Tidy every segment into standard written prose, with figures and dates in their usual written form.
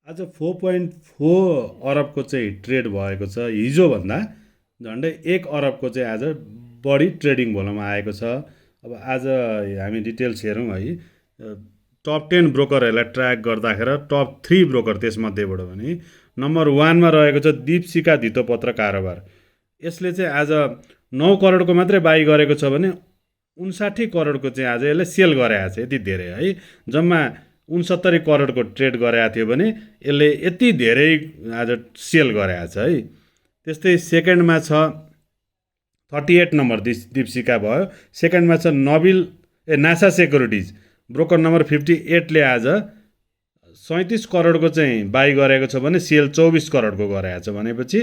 आज 4.4 अरबको चाहिँ ट्रेड भएको छ। हिजोभन्दा झन्डै 1 अरबको चाहिँ आज बढी ट्रेडिङ भोल्युम आएको छ। अब आज हामी डिटेल्स हेरौँ है। टप 10 ब्रोकरहरूलाई ट्र्याक गर्दाखेरि टप 3 ब्रोकर त्यसमध्येबाट पनि नम्बर 1 मा रहेको छ दीपशिखा धितोपत्र कारोबार। यसले चाहिँ आज 9 करोडको मात्रै बाई गरेको छ भने 59 करोडको चाहिँ आज यसले सेल गरेको छ। यति धेरै है, जम्मा 69 करोडको ट्रेड गरेको थियो भने यसले यति धेरै आज सेल गरेको छ है। त्यस्तै सेकेन्डमा छ 38 नम्बर दीपशिखा भयो। सेकेन्डमा छ नासा सेक्युरिटिज ब्रोकर नम्बर 58 ले आज 37 करोडको चाहिँ बाई गरेको छ भने सेल 24 करोडको गरेको छ भनेपछि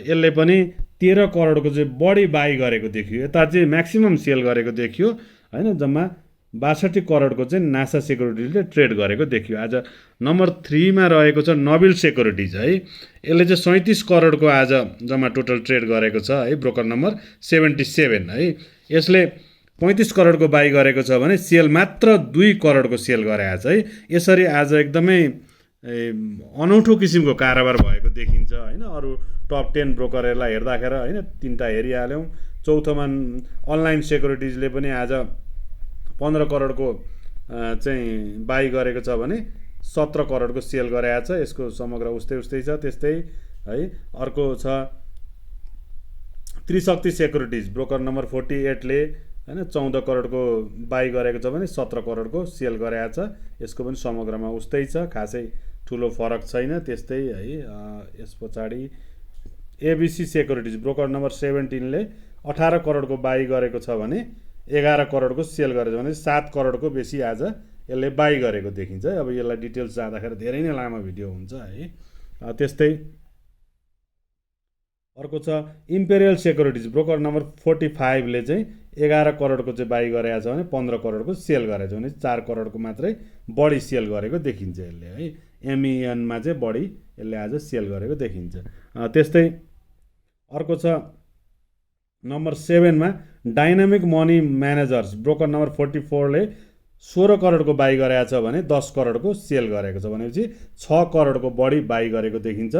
यसले पनि 13 करोडको चाहिँ बढी बाई गरेको देखियो। यता चाहिँ म्याक्सिमम सेल गरेको देखियो हैन। जम्मा 62 करोडको चाहिँ नासा सेक्युरिटिजले ट्रेड गरेको देखियो। आज नम्बर 3 मा रहेको छ नबिल सेक्युरिटिज है। यसले चाहिँ 37 करोडको आज जम्मा टोटल ट्रेड गरेको छ है, ब्रोकर नम्बर 77 है। यसले 35 करोडको बाई गरेको छ भने सेल मात्र 2 करोडको सेल गरेको छ है। यसरी आज एकदमै अनौठो किसिमको कारोबार भएको देखिन्छ हैन। अरू टप 10 ब्रोकरहरूलाई हेर्दाखेरि हैन, तीनटा हेरिहाल्यौँ। चौथोमा अनलाइन सेक्युरिटिजले पनि आज 15 करोडको चाहिँ बाई गरेको छ भने 17 करोडको सेल गरेको छ। यसको समग्र उस्तै छ। त्यस्तै है अर्को छ त्रिशक्ति सेक्युरिटिज ब्रोकर नम्बर 48 ले हैन 14 करोडको बाई गरेको छ भने 17 करोडको सेल गरेको छ। यसको पनि समग्रमा उस्तै छ, खासै ठुलो फरक छैन। त्यस्तै है यस पछाडि एबिसी सेक्युरिटिज ब्रोकर नम्बर 17 ले 18 करोडको बाई गरेको छ भने 11 करोडको सेल गरेको छ भने 7 करोडको बेसी आज यसले बाई गरेको देखिन्छ है। अब यसलाई डिटेल्स जाँदाखेरि धेरै नै लामो भिडियो हुन्छ है। त्यस्तै अर्को छ इम्पेरियल सेक्युरिटिज ब्रोकर नम्बर 45 ले चाहिँ 11 करोडको चाहिँ बाई गरेको छ भने 15 करोडको सेल गरेको छ भने 4 करोडको मात्रै बढी सेल गरेको देखिन्छ यसले है। एमइएनमा चाहिँ बढी यसले आज सेल गरेको देखिन्छ। त्यस्तै अर्को छ नम्बर 7 मा dynamic money managers broker number 44 ले 16 करोडको बाई गरेको छ भने 10 करोडको सेल गरेको छ भनेपछि 6 करोडको बढी बाई गरेको देखिन्छ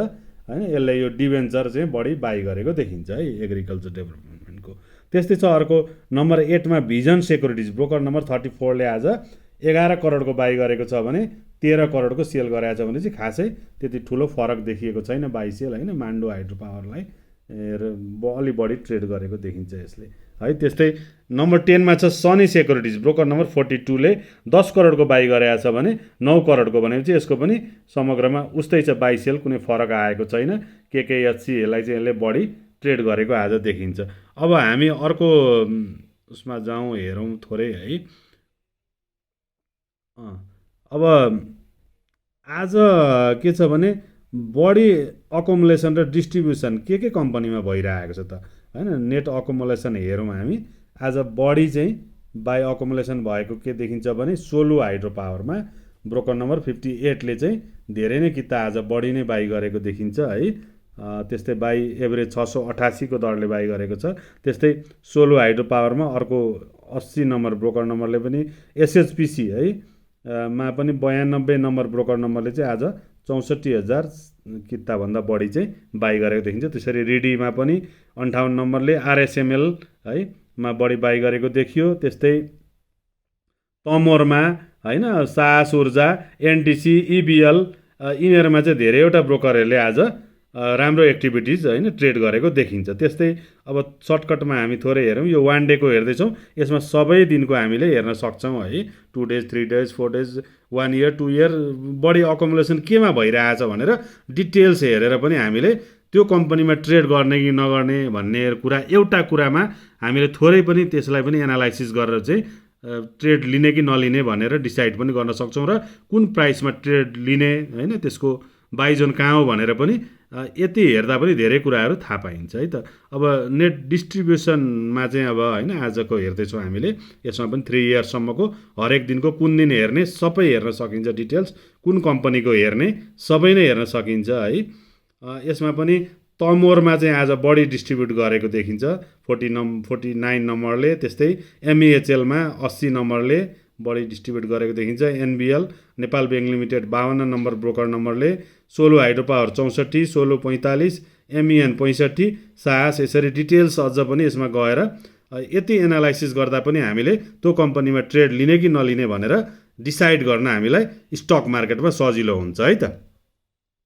हैन। यसले यो डिभेन्चर चाहिँ बढी बाई गरेको देखिन्छ है, एग्रिकल्चर डेभलपमेन्टको। त्यस्तै छ अर्को नम्बर 8 मा भिजन सेक्युरिटिज ब्रोकर नम्बर 34 ले आज 11 करोडको बाई गरेको छ भने 13 करोडको सेल गरेको छ भने चाहिँ खासै त्यति ठुलो फरक देखिएको छैन बाई सेल हैन। मान्डो हाइड्रो पावरलाई अलि बढी ट्रेड गरेको देखिन्छ यसले है। त्यस्तै नम्बर 10 मा छ सनी सेक्युरिटिज ब्रोकर नम्बर 42 ले 10 करोडको बाई गरेको छ भने 9 करोडको भनेपछि यसको पनि समग्रमा उस्तै छ, बाई सेल कुनै फरक आएको छैन। केकेएचसी यसलाई चाहिँ यसले बढी ट्रेड गरेको आज देखिन्छ। अब हामी अर्को उसमा जाउँ, हेरौँ थोरै है। अब आज के छ भने बढी अकुमुलेसन र डिस्ट्रिब्युसन के कम्पनीमा भइरहेको छ त हैन। नेट अकुमुलेसन हेरौँ हामी। आज बढी चाहिँ बाई अकुमुलेसन भएको के देखिन्छ भने सोलु हाइड्रो पावरमा ब्रोकर नम्बर 58 ले चाहिँ धेरै नै किता आज बढी नै बाई गरेको देखिन्छ है। त्यस्तै बाई एभरेज 688 को दरले बाई गरेको छ। त्यस्तै सोलु हाइड्रो पावरमा अर्को 80 नम्बर ब्रोकर नम्बरले पनि एसएचपिसी है मा पनि 92 नम्बर ब्रोकर नम्बरले चाहिँ आज 64,000 किताभन्दा बढी चाहिँ बाई गरेको देखिन्छ। त्यसरी रिडीमा पनि 58 नम्बरले आरएसएमएल है मा बढी बाई गरेको देखियो। त्यस्तै तमोरमा हैन साहस ऊर्जा, एनटिसी, इबिएल यिनीहरूमा चाहिँ धेरैवटा ब्रोकरहरूले आज राम्रो एक्टिभिटिज हैन ट्रेड गरेको देखिन्छ। त्यस्तै अब सर्टकटमा हामी थोरै हेरौँ। यो 1 डे को हेर्दैछौँ, यसमा सबै दिनको हामीले हेर्न सक्छौँ है। 2 days, 3 days, 4 days, 1 year, 2 year बढी अकुमुलेसन केमा भइरहेछ भनेर डिटेल्स हेरेर पनि हामीले त्यो कम्पनीमा ट्रेड गर्ने कि नगर्ने भन्ने कुरा, एउटा कुरामा हामीले थोरै पनि त्यसलाई पनि एनालाइसिस गरेर चाहिँ ट्रेड लिने कि नलिने भनेर डिसाइड पनि गर्न सक्छौँ र कुन प्राइसमा ट्रेड लिने हैन, त्यसको बाई जोन कहाँ हो भनेर पनि यति हेर्दा पनि धेरै कुराहरू थाहा पाइन्छ है त। अब नेट डिस्ट्रिब्युसनमा चाहिँ अब हैन आजको हेर्दैछौँ हामीले। यसमा पनि 3 इयर्ससम्मको हरेक दिनको कुन दिन हेर्ने सबै हेर्न सकिन्छ। डिटेल्स कुन कम्पनीको हेर्ने सबै नै हेर्न सकिन्छ है। यसमा पनि तमोरमा चाहिँ आज बढी डिस्ट्रिब्युट गरेको देखिन्छ 49 नम्बरले। त्यस्तै एमइएचएलमा 80 नम्बरले बढी डिस्ट्रिब्युट गरेको देखिन्छ। NBL Nepal bank limited 52 number broker नम्बरले, Solu hydro power 64, Solu 45, MEN 65, साहस। यसरी डिटेल्स अझ पनि यसमा गएर यति एनालाइसिस गर्दा पनि हामीले त्यो कम्पनीमा ट्रेड लिने कि नलिने भनेर डिसाइड गर्न हामीलाई स्टक मार्केटमा सजिलो हुन्छ है त।